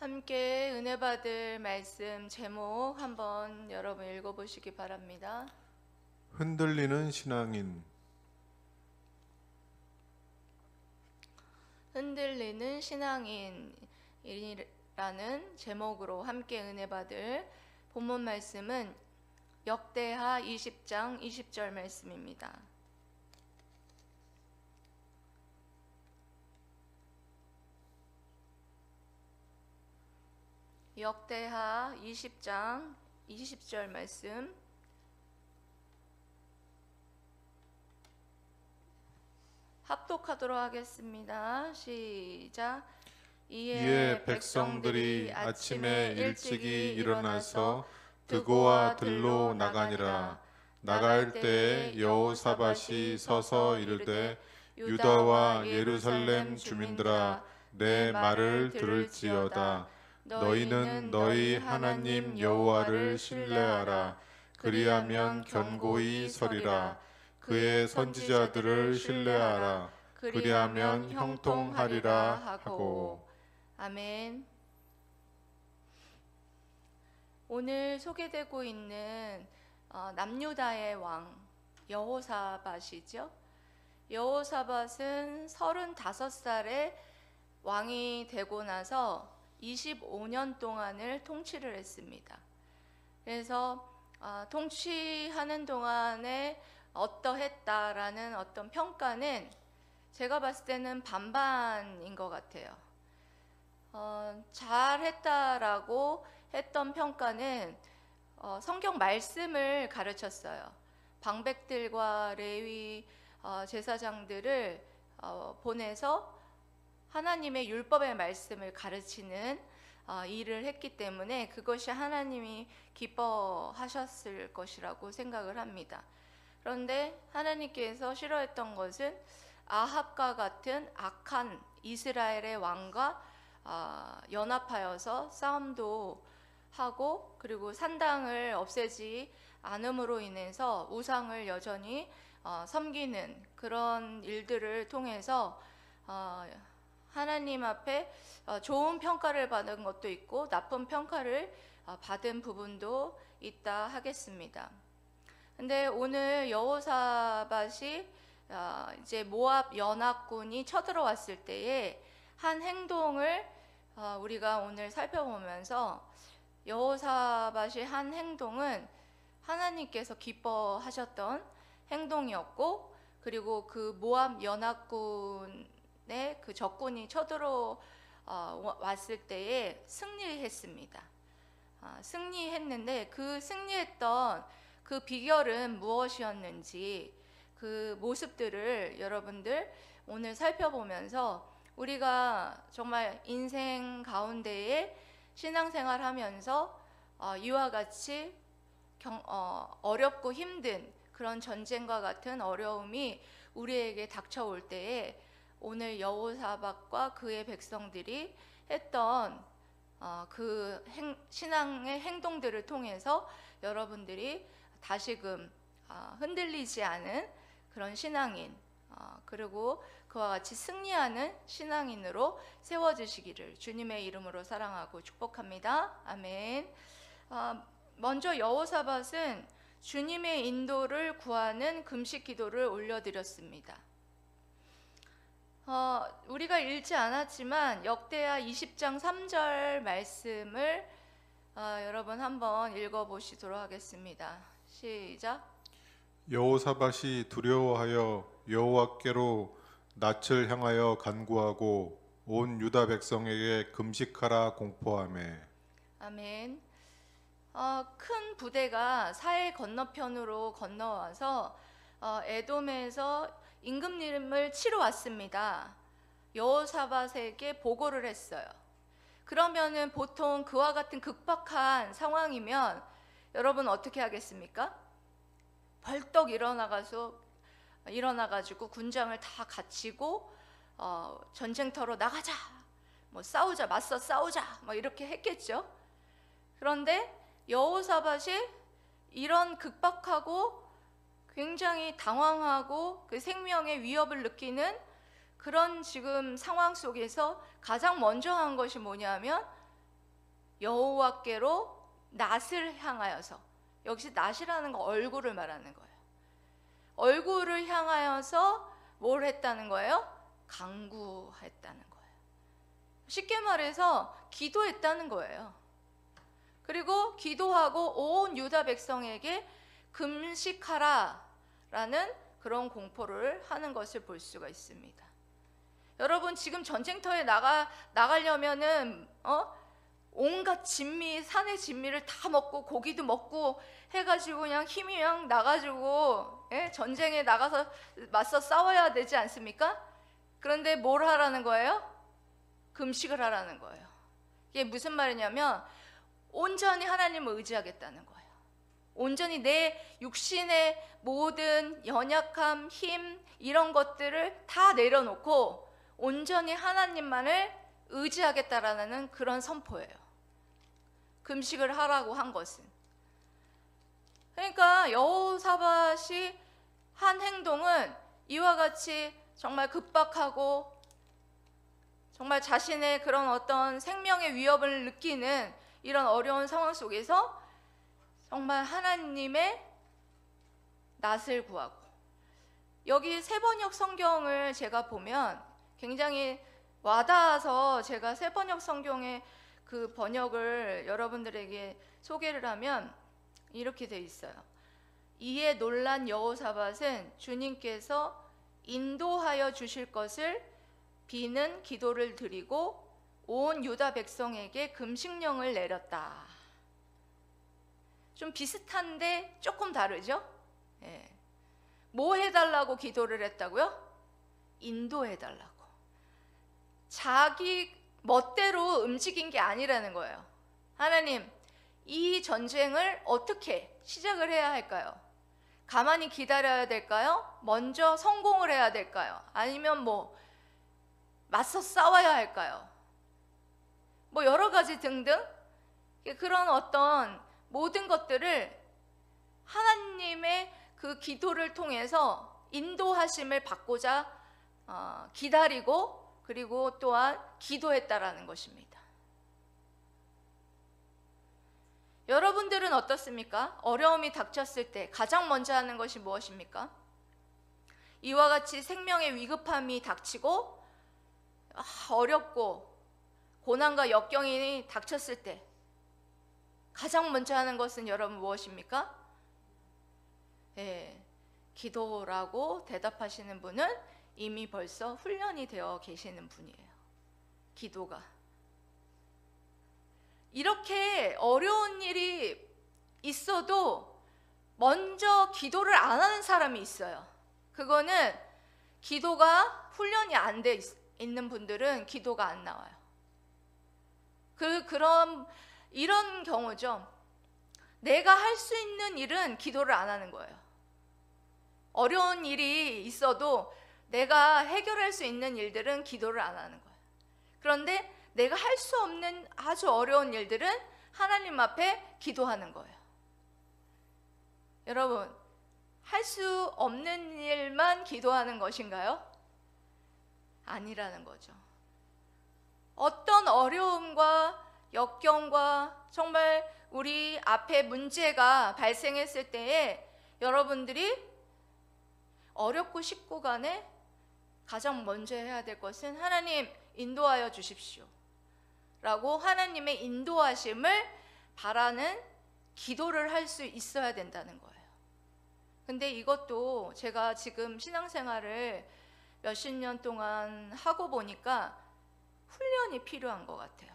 함께 은혜 받을 말씀 제목 한번 여러분 읽어보시기 바랍니다. 흔들리는 신앙인. 흔들리는 신앙인이라는 제목으로 함께 은혜 받을 본문 말씀은 역대하 20장 20절 말씀입니다. 역대하 20장 20절 말씀 합독하도록 하겠습니다. 시작. 이에 백성들이 아침에 일찍이 일어나서 드고와 들로 나가니라. 나갈 때에 여호사밧이 서서 이르되 유다와 예루살렘 주민들아, 내 말을 들을지어다. 너희는 너희 하나님 여호와를 신뢰하라. 그리하면 견고히 서리라. 그의 선지자들을 신뢰하라. 그리하면 형통하리라 하고. 아멘. 오늘 소개되고 있는 남유다의 왕 여호사밧이죠. 여호사밧은 35살에 왕이 되고 나서 25년 동안을 통치를 했습니다. 그래서 통치하는 동안에 어떠했다라는 어떤 평가는 제가 봤을 때는 반반인 것 같아요. 잘했다라고 했던 평가는 성경 말씀을 가르쳤어요. 방백들과 레위 제사장들을 보내서 하나님의 율법의 말씀을 가르치는 일을 했기 때문에 그것이 하나님이 기뻐하셨을 것이라고 생각을 합니다. 그런데 하나님께서 싫어했던 것은 아합과 같은 악한 이스라엘의 왕과 연합하여서 싸움도 하고, 그리고 산당을 없애지 않음으로 인해서 우상을 여전히 섬기는 그런 일들을 통해서 하나님 앞에 좋은 평가를 받은 것도 있고 나쁜 평가를 받은 부분도 있다 하겠습니다. 근데 오늘 여호사밧이 이제 모압 연합군이 쳐들어왔을 때에 한 행동을 우리가 오늘 살펴보면서 여호사밧이 한 행동은 하나님께서 기뻐하셨던 행동이었고, 그리고 그 모압 연합군의 그 적군이 쳐들어왔을 때에 승리했습니다. 승리했는데 그 승리했던 그 비결은 무엇이었는지 그 모습들을 여러분들 오늘 살펴보면서 우리가 정말 인생 가운데에 신앙생활 하면서 이와 같이 어렵고 힘든 그런 전쟁과 같은 어려움이 우리에게 닥쳐올 때에 오늘 여호사밧과 그의 백성들이 했던 그 신앙의 행동들을 통해서 여러분들이 다시금 흔들리지 않은 그런 신앙인, 그리고 그와 같이 승리하는 신앙인으로 세워주시기를 주님의 이름으로 사랑하고 축복합니다. 아멘. 먼저 여호사밧은 주님의 인도를 구하는 금식 기도를 올려드렸습니다. 우리가 읽지 않았지만 역대하 20장 3절 말씀을 여러분 한번 읽어보시도록 하겠습니다. 시작. 여호사밧이 두려워하여 여호와께로 낯을 향하여 간구하고 온 유다 백성에게 금식하라 공포하매. 아멘. 큰 부대가 사해 건너편으로 건너와서 에돔에서 임금님을 치러 왔습니다. 여호사밧에게 보고를 했어요. 그러면은 보통 그와 같은 극박한 상황이면 여러분 어떻게 하겠습니까? 벌떡 일어나가지고 군장을 다 갖추고 전쟁터로 나가자, 뭐 싸우자, 맞서 싸우자, 뭐 이렇게 했겠죠. 그런데 여호사밧이 이런 극박하고 굉장히 당황하고 그 생명의 위협을 느끼는 그런 지금 상황 속에서 가장 먼저 한 것이 뭐냐면 여호와께로 낯을 향하여서, 역시 낯이라는 거 얼굴을 말하는 거예요. 얼굴을 향하여서 뭘 했다는 거예요? 간구했다는 거예요. 쉽게 말해서 기도했다는 거예요. 그리고 기도하고 온 유다 백성에게 금식하라 라는 그런 공포를 하는 것을 볼 수가 있습니다. 여러분, 지금 전쟁터에 나가려면은 온갖 진미, 산의 진미를 다 먹고 고기도 먹고 해가지고 그냥 힘이 그냥 나가지고 전쟁에 나가서 맞서 싸워야 되지 않습니까? 그런데 뭘 하라는 거예요? 금식을 하라는 거예요. 이게 무슨 말이냐면 온전히 하나님을 의지하겠다는 거예요. 온전히 내 육신의 모든 연약함, 힘 이런 것들을 다 내려놓고 온전히 하나님만을 의지하겠다라는 그런 선포예요. 금식을 하라고 한 것은. 그러니까 여호사밧이 한 행동은 이와 같이 정말 급박하고 정말 자신의 그런 어떤 생명의 위협을 느끼는 이런 어려운 상황 속에서 정말 하나님의 낯을 구하고, 여기 세번역 성경을 제가 보면 굉장히 와닿아서 제가 세번역 성경의 그 번역을 여러분들에게 소개를 하면 이렇게 돼 있어요. 이에 놀란 여호사밧은 주님께서 인도하여 주실 것을 비는 기도를 드리고 온 유다 백성에게 금식령을 내렸다. 좀 비슷한데 조금 다르죠? 뭐 해달라고 기도를 했다고요? 인도해달라고. 자기 멋대로 움직인 게 아니라는 거예요. 하나님, 이 전쟁을 어떻게 시작을 해야 할까요? 가만히 기다려야 될까요? 먼저 성공을 해야 될까요? 아니면 맞서 싸워야 할까요? 여러 가지 등등 그런 어떤 모든 것들을 하나님의 그 기도를 통해서 인도하심을 받고자 기다리고 그리고 또한 기도했다라는 것입니다. 여러분들은 어떻습니까? 어려움이 닥쳤을 때 가장 먼저 하는 것이 무엇입니까? 이와 같이 생명의 위급함이 닥치고 어렵고 고난과 역경이 닥쳤을 때 가장 먼저 하는 것은 여러분 무엇입니까? 기도라고 대답하시는 분은 이미 벌써 훈련이 되어 계시는 분이에요. 기도가. 이렇게 어려운 일이 있어도 먼저 기도를 안 하는 사람이 있어요. 그거는 기도가 훈련이 안 돼 있는 분들은 기도가 안 나와요. 이런 경우죠. 내가 할 수 있는 일은 기도를 안 하는 거예요. 어려운 일이 있어도 내가 해결할 수 있는 일들은 기도를 안 하는 거예요. 그런데 내가 할 수 없는 아주 어려운 일들은 하나님 앞에 기도하는 거예요. 여러분, 할 수 없는 일만 기도하는 것인가요? 아니라는 거죠. 어떤 어려움과 역경과 정말 우리 앞에 문제가 발생했을 때에 여러분들이 어렵고 쉽고 간에 가장 먼저 해야 될 것은 하나님 인도하여 주십시오 라고 하나님의 인도하심을 바라는 기도를 할 수 있어야 된다는 거예요. 근데 이것도 제가 지금 신앙생활을 몇십 년 동안 하고 보니까 훈련이 필요한 것 같아요.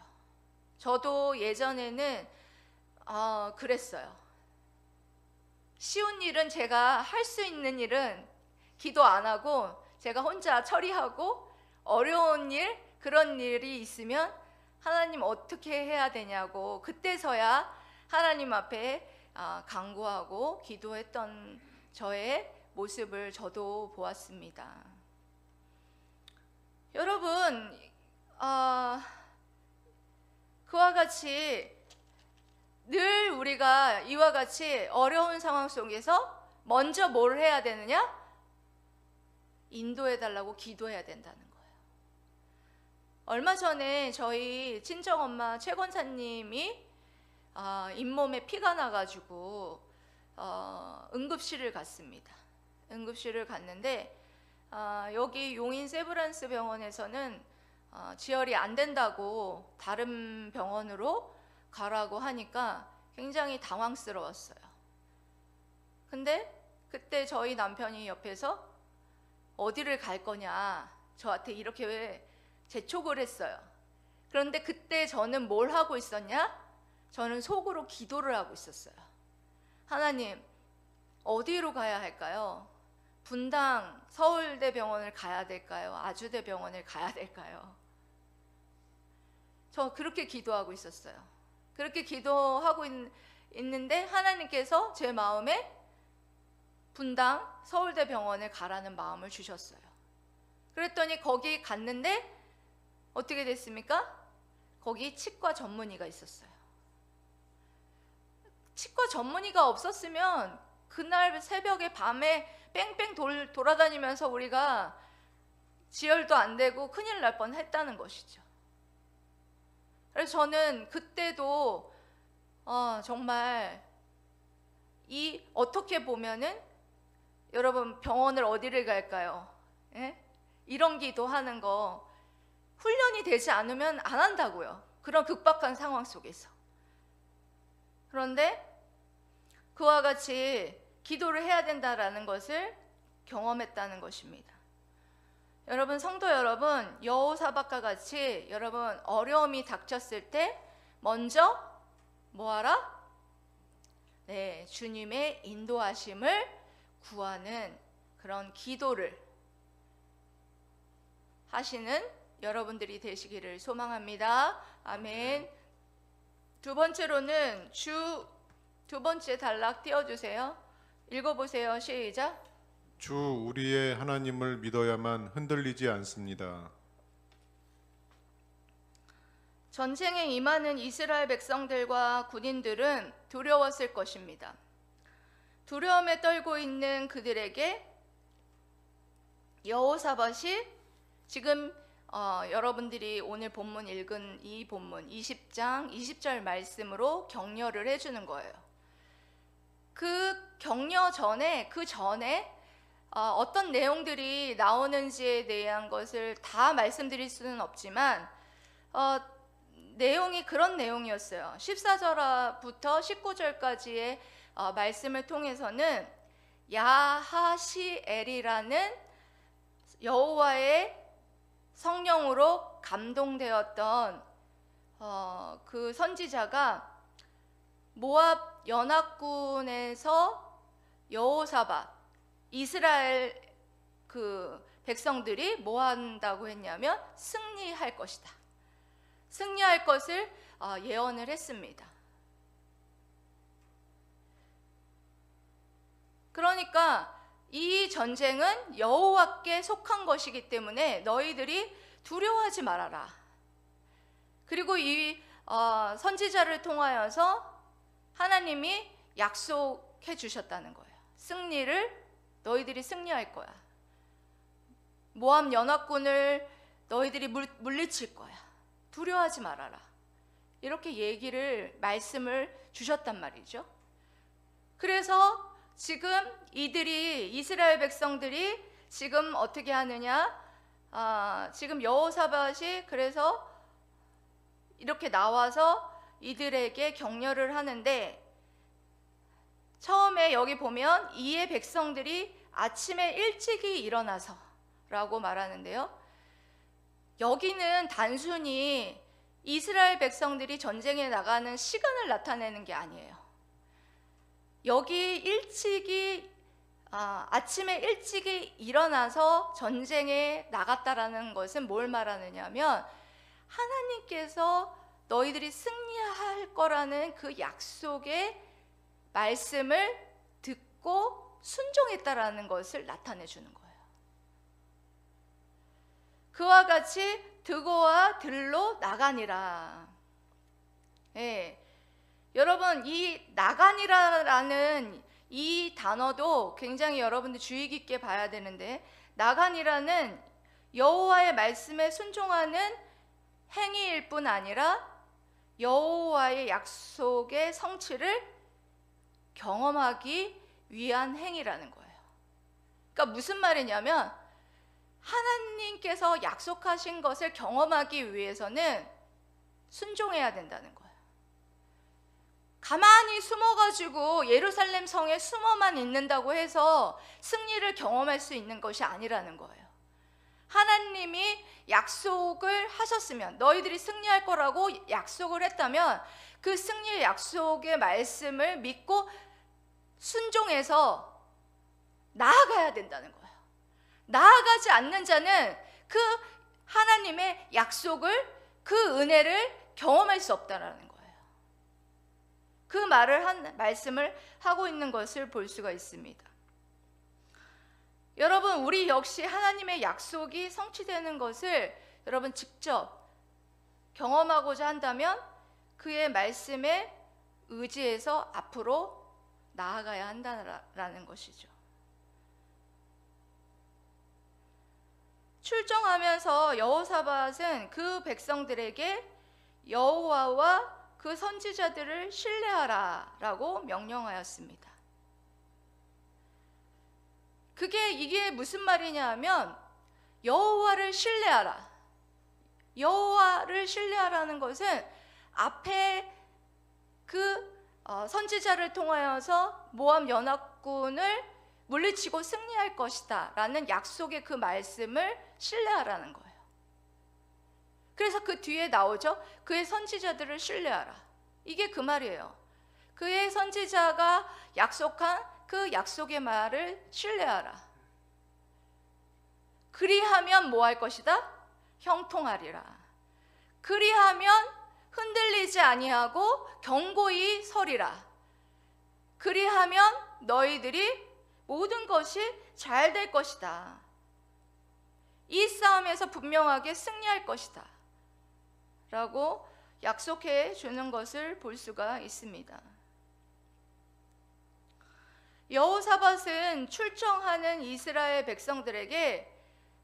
저도 예전에는 그랬어요. 쉬운 일은 제가 할 수 있는 일은 기도 안 하고 제가 혼자 처리하고, 어려운 일, 그런 일이 있으면 하나님 어떻게 해야 되냐고 그때서야 하나님 앞에 간구하고 기도했던 저의 모습을 저도 보았습니다. 여러분, 그와 같이 늘 우리가 이와 같이 어려운 상황 속에서 먼저 뭘 해야 되느냐? 인도해달라고 기도해야 된다는 거예요. 얼마 전에 저희 친정엄마 최 권사님이 잇몸에 피가 나가지고 응급실을 갔습니다. 응급실을 갔는데 여기 용인 세브란스 병원에서는 지혈이 안 된다고 다른 병원으로 가라고 하니까 굉장히 당황스러웠어요. 근데 그때 저희 남편이 옆에서 어디를 갈 거냐 저한테 이렇게 재촉을 했어요. 그런데 그때 저는 뭘 하고 있었냐? 저는 속으로 기도를 하고 있었어요. 하나님, 어디로 가야 할까요? 분당 서울대병원을 가야 될까요? 아주대병원을 가야 될까요? 저 그렇게 기도하고 있었어요. 그렇게 기도하고 있는데 하나님께서 제 마음에 분당 서울대병원을 가라는 마음을 주셨어요. 그랬더니 거기 갔는데 어떻게 됐습니까? 거기 치과 전문의가 있었어요. 치과 전문의가 없었으면 그날 새벽에 밤에 뺑뺑 돌아다니면서 우리가 지혈도 안 되고 큰일 날 뻔했다는 것이죠. 그래서 저는 그때도 정말 어떻게 보면은 여러분 병원을 어디를 갈까요? 예? 이런 기도하는 거 훈련이 되지 않으면 안 한다고요. 그런 급박한 상황 속에서. 그런데 그와 같이 기도를 해야 된다라는 것을 경험했다는 것입니다. 여러분, 성도 여러분, 여호사밧과 같이 여러분 어려움이 닥쳤을 때 먼저 뭐하라? 네, 주님의 인도하심을 구하는 그런 기도를 하시는 여러분들이 되시기를 소망합니다. 아멘. 두 번째로는 두 번째 단락 띄워주세요. 읽어보세요. 시작. 주 우리의 하나님을 믿어야만 흔들리지 않습니다. 전쟁에 임하는 이스라엘 백성들과 군인들은 두려웠을 것입니다. 두려움에 떨고 있는 그들에게 여호사밧이 지금 여러분들이 오늘 본문 읽은 이 본문 20장 20절 말씀으로 격려를 해주는 거예요. 그 격려 전에 그 전에 어떤 내용들이 나오는지에 대한 것을 다 말씀드릴 수는 없지만 내용이 그런 내용이었어요. 14절부터 19절까지의 말씀을 통해서는 야하시엘이라는 여호와의 성령으로 감동되었던 그 선지자가 모압 연합군에서 여호사밧 이스라엘 그 백성들이 뭐 한다고 했냐면 승리할 것이다. 승리할 것을 예언을 했습니다. 그러니까 이 전쟁은 여호와께 속한 것이기 때문에 너희들이 두려워하지 말아라. 그리고 이 선지자를 통하여서 하나님이 약속해 주셨다는 거예요. 승리를 너희들이 승리할 거야. 모압 연합군을 너희들이 물리칠 거야. 두려워하지 말아라. 이렇게 말씀을 주셨단 말이죠. 그래서 지금 이스라엘 백성들이 지금 어떻게 하느냐? 지금 여호사밧이 그래서 이렇게 나와서 이들에게 격려를 하는데 처음에 여기 보면 이에 백성들이 아침에 일찍이 일어나서 라고 말하는데요. 여기는 단순히 이스라엘 백성들이 전쟁에 나가는 시간을 나타내는 게 아니에요. 여기 아침에 일찍이 일어나서 전쟁에 나갔다라는 것은 뭘 말하느냐면 하나님께서 너희들이 승리할 거라는 그 약속의 말씀을 듣고 순종했다라는 것을 나타내 주는 거예요. 그와 같이 드고와 들로 나가니라. 예. 여러분, 이 나가니라라는 이 단어도 굉장히 여러분들 주의 깊게 봐야 되는데, 나가니라는 여호와의 말씀에 순종하는 행위일 뿐 아니라 여호와의 약속의 성취를 경험하기 위한 행위라는 거예요. 그러니까 무슨 말이냐면 하나님께서 약속하신 것을 경험하기 위해서는 순종해야 된다는 거예요. 가만히 숨어가지고 예루살렘 성에 숨어만 있는다고 해서 승리를 경험할 수 있는 것이 아니라는 거예요. 하나님이 약속을 하셨으면, 너희들이 승리할 거라고 약속을 했다면 그 승리의 약속의 말씀을 믿고 순종해서 나아가야 된다는 거예요. 나아가지 않는 자는 그 하나님의 약속을, 그 은혜를 경험할 수 없다는 거예요. 그 말씀을 하고 있는 것을 볼 수가 있습니다. 여러분, 우리 역시 하나님의 약속이 성취되는 것을 여러분 직접 경험하고자 한다면 그의 말씀에 의지해서 앞으로 나아가야 한다는 것이죠. 출정하면서 여호사밧은 그 백성들에게 여호와와 그 선지자들을 신뢰하라라고 명령하였습니다. 이게 무슨 말이냐 하면 여호와를 신뢰하라. 여호와를 신뢰하라는 것은 앞에 그 선지자를 통하여서 모압 연합군을 물리치고 승리할 것이다 라는 약속의 그 말씀을 신뢰하라는 거예요. 그래서 그 뒤에 나오죠. 그의 선지자들을 신뢰하라. 이게 그 말이에요. 그의 선지자가 약속한 그 약속의 말을 신뢰하라. 그리하면 뭐 할 것이다? 형통하리라. 그리하면 흔들리지 아니하고 견고히 서리라. 그리하면 너희들이 모든 것이 잘 될 것이다. 이 싸움에서 분명하게 승리할 것이다 라고 약속해 주는 것을 볼 수가 있습니다. 여호사밧은 출정하는 이스라엘 백성들에게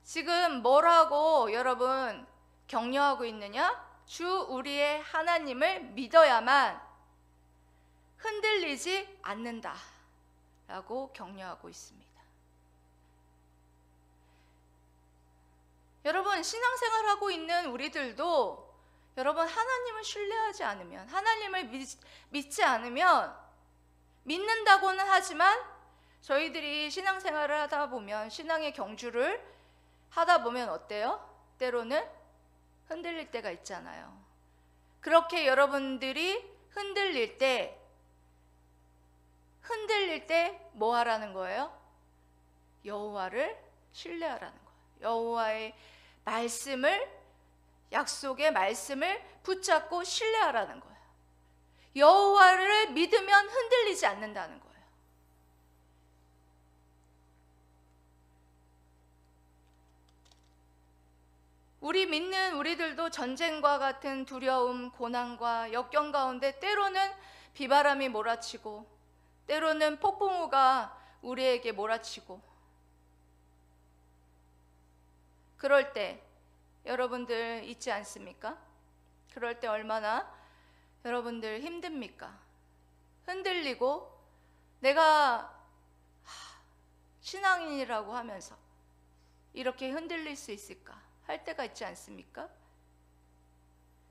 지금 뭐라고 여러분 격려하고 있느냐? 주 우리의 하나님을 믿어야만 흔들리지 않는다 라고 격려하고 있습니다. 여러분, 신앙생활하고 있는 우리들도 여러분 하나님을 신뢰하지 않으면, 하나님을 믿지 않으면, 믿는다고는 하지만 저희들이 신앙생활을 하다 보면, 신앙의 경주를 하다 보면 어때요? 때로는 흔들릴 때가 있잖아요. 그렇게 여러분들이 흔들릴 때 뭐 하라는 거예요? 여호와를 신뢰하라는 거예요. 여호와의 말씀을, 약속의 말씀을 붙잡고 신뢰하라는 거예요. 여호와를 믿으면 흔들리지 않는다는 거예요. 우리 믿는 우리들도 전쟁과 같은 두려움, 고난과 역경 가운데 때로는 비바람이 몰아치고 때로는 폭풍우가 우리에게 몰아치고, 그럴 때 여러분들 있지 않습니까? 그럴 때 얼마나 여러분들 힘듭니까? 흔들리고 내가 신앙인이라고 하면서 이렇게 흔들릴 수 있을까 할 때가 있지 않습니까?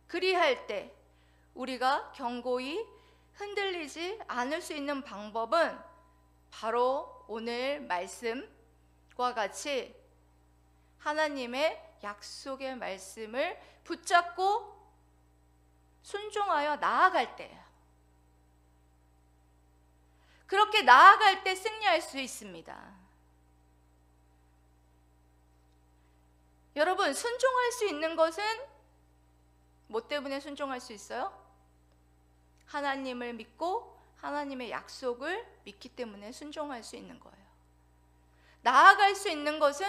그리할 때 우리가 견고히 흔들리지 않을 수 있는 방법은 바로 오늘 말씀과 같이 하나님의 약속의 말씀을 붙잡고 순종하여 나아갈 때예요. 그렇게 나아갈 때 승리할 수 있습니다. 여러분, 순종할 수 있는 것은 뭐 때문에 순종할 수 있어요? 하나님을 믿고 하나님의 약속을 믿기 때문에 순종할 수 있는 거예요. 나아갈 수 있는 것은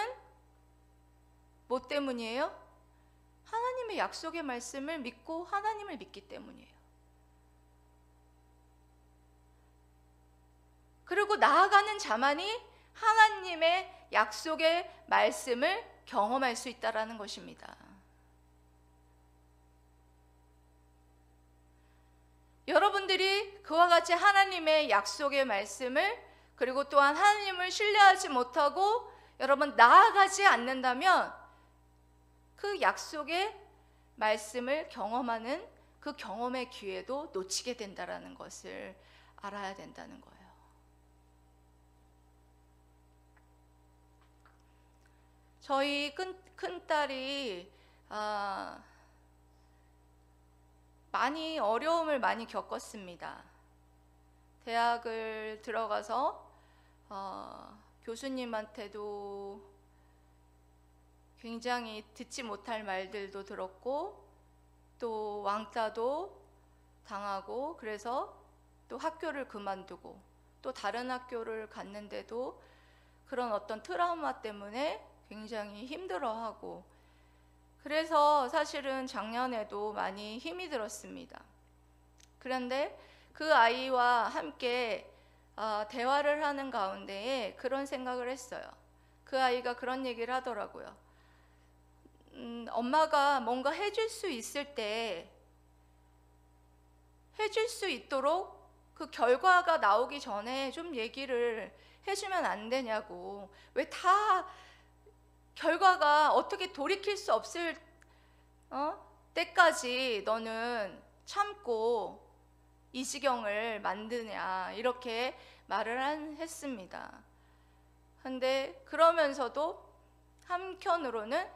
뭐 때문이에요? 하나님의 약속의 말씀을 믿고 하나님을 믿기 때문이에요. 그리고 나아가는 자만이 하나님의 약속의 말씀을 경험할 수 있다는 것입니다. 여러분들이 그와 같이 하나님의 약속의 말씀을, 그리고 또한 하나님을 신뢰하지 못하고 여러분 나아가지 않는다면 그 약속의 말씀을 경험하는 그 경험의 기회도 놓치게 된다는 것을 알아야 된다는 거예요. 저희 큰딸이 많이 어려움을 많이 겪었습니다. 대학을 들어가서 교수님한테도 굉장히 듣지 못할 말들도 들었고 또 왕따도 당하고, 그래서 또 학교를 그만두고 또 다른 학교를 갔는데도 그런 어떤 트라우마 때문에 굉장히 힘들어하고, 그래서 사실은 작년에도 많이 힘이 들었습니다. 그런데 그 아이와 함께 대화를 하는 가운데에 그런 생각을 했어요. 그 아이가 그런 얘기를 하더라고요. 엄마가 뭔가 해줄 수 있을 때 해줄 수 있도록 그 결과가 나오기 전에 좀 얘기를 해주면 안 되냐고. 왜 다 결과가 어떻게 돌이킬 수 없을 때까지 너는 참고 이 지경을 만드냐, 이렇게 말을 했습니다. 근데 그러면서도 한편으로는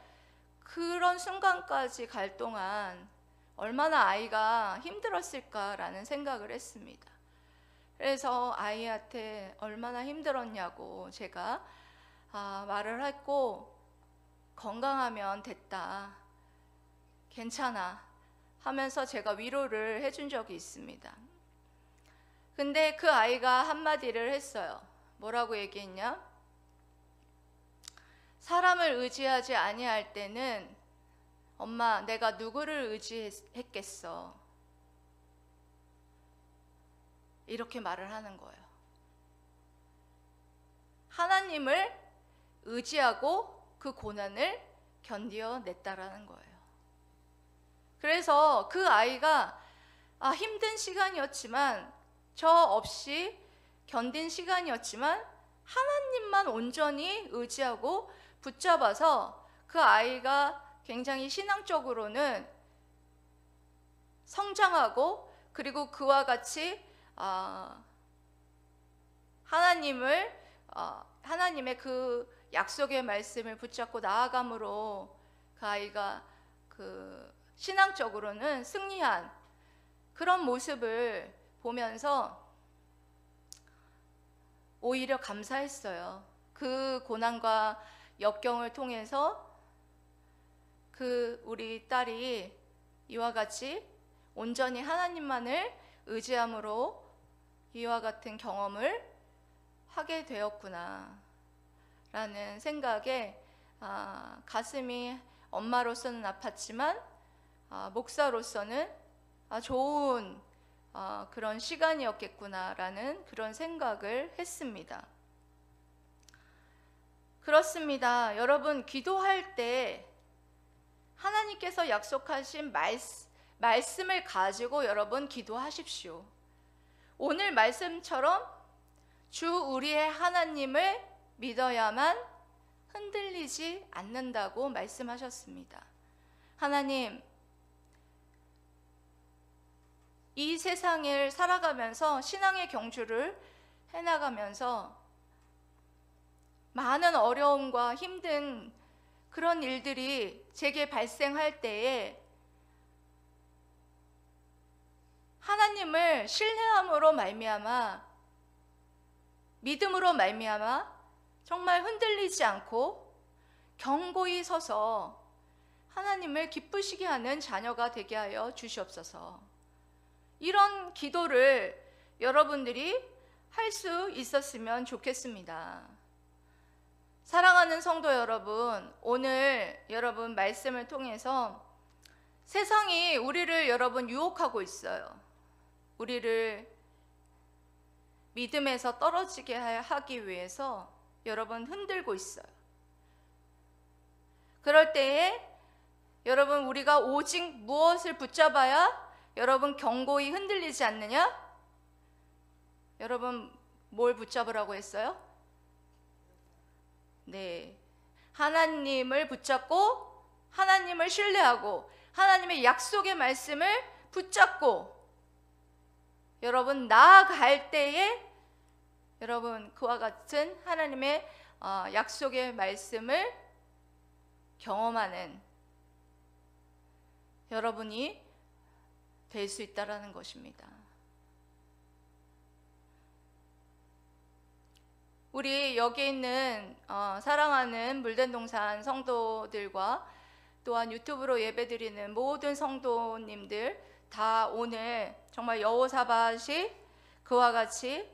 그런 순간까지 갈 동안 얼마나 아이가 힘들었을까라는 생각을 했습니다. 그래서 아이한테 얼마나 힘들었냐고 제가 말을 했고, 건강하면 됐다, 괜찮아 하면서 제가 위로를 해준 적이 있습니다. 근데 그 아이가 한마디를 했어요. 뭐라고 얘기했냐? 사람을 의지하지 아니할 때는 엄마, 내가 누구를 의지했겠어, 이렇게 말을 하는 거예요. 하나님을 의지하고 그 고난을 견뎌냈다라는 거예요. 그래서 그 아이가 힘든 시간이었지만, 저 없이 견딘 시간이었지만 하나님만 온전히 의지하고 붙잡아서 그 아이가 굉장히 신앙적으로는 성장하고, 그리고 그와 같이 하나님의 그 약속의 말씀을 붙잡고 나아감으로 그 아이가 그 신앙적으로는 승리한 그런 모습을 보면서 오히려 감사했어요. 그 고난과 역경을 통해서 우리 딸이 이와 같이 온전히 하나님만을 의지함으로 이와 같은 경험을 하게 되었구나 라는 생각에 가슴이 엄마로서는 아팠지만 목사로서는 좋은 그런 시간이었겠구나 라는 그런 생각을 했습니다. 그렇습니다. 여러분, 기도할 때 하나님께서 약속하신 말씀을 가지고 여러분 기도하십시오. 오늘 말씀처럼 주 우리의 하나님을 믿어야만 흔들리지 않는다고 말씀하셨습니다. 하나님, 이 세상을 살아가면서 신앙의 경주를 해나가면서 많은 어려움과 힘든 그런 일들이 제게 발생할 때에 하나님을 신뢰함으로 말미암아, 믿음으로 말미암아 정말 흔들리지 않고 견고히 서서 하나님을 기쁘시게 하는 자녀가 되게 하여 주시옵소서. 이런 기도를 여러분들이 할 수 있었으면 좋겠습니다. 사랑하는 성도 여러분, 오늘 여러분 말씀을 통해서 세상이 우리를 여러분 유혹하고 있어요. 우리를 믿음에서 떨어지게 하기 위해서 여러분 흔들고 있어요. 그럴 때에 여러분, 우리가 오직 무엇을 붙잡아야 여러분 견고히 흔들리지 않느냐? 여러분 뭘 붙잡으라고 했어요? 네, 하나님을 붙잡고 하나님을 신뢰하고 하나님의 약속의 말씀을 붙잡고 여러분 나아갈 때에 여러분 그와 같은 하나님의 약속의 말씀을 경험하는 여러분이 될 수 있다라는 것입니다. 우리 여기 있는 사랑하는 물된동산 성도들과 또한 유튜브로 예배드리는 모든 성도님들 다 오늘 정말 여호사밧이 그와 같이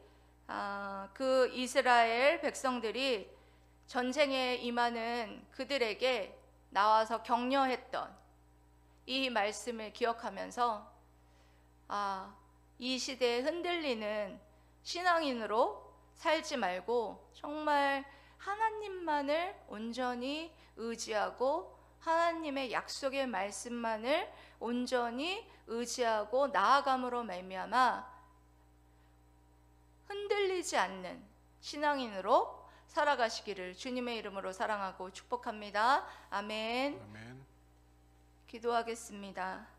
그 이스라엘 백성들이 전쟁에 임하는 그들에게 나와서 격려했던 이 말씀을 기억하면서 이 시대에 흔들리는 신앙인으로 살지 말고 정말 하나님만을 온전히 의지하고 하나님의 약속의 말씀만을 온전히 의지하고 나아감으로 말미암아 흔들리지 않는 신앙인으로 살아가시기를 주님의 이름으로 사랑하고 축복합니다. 아멘. 아멘. 기도하겠습니다.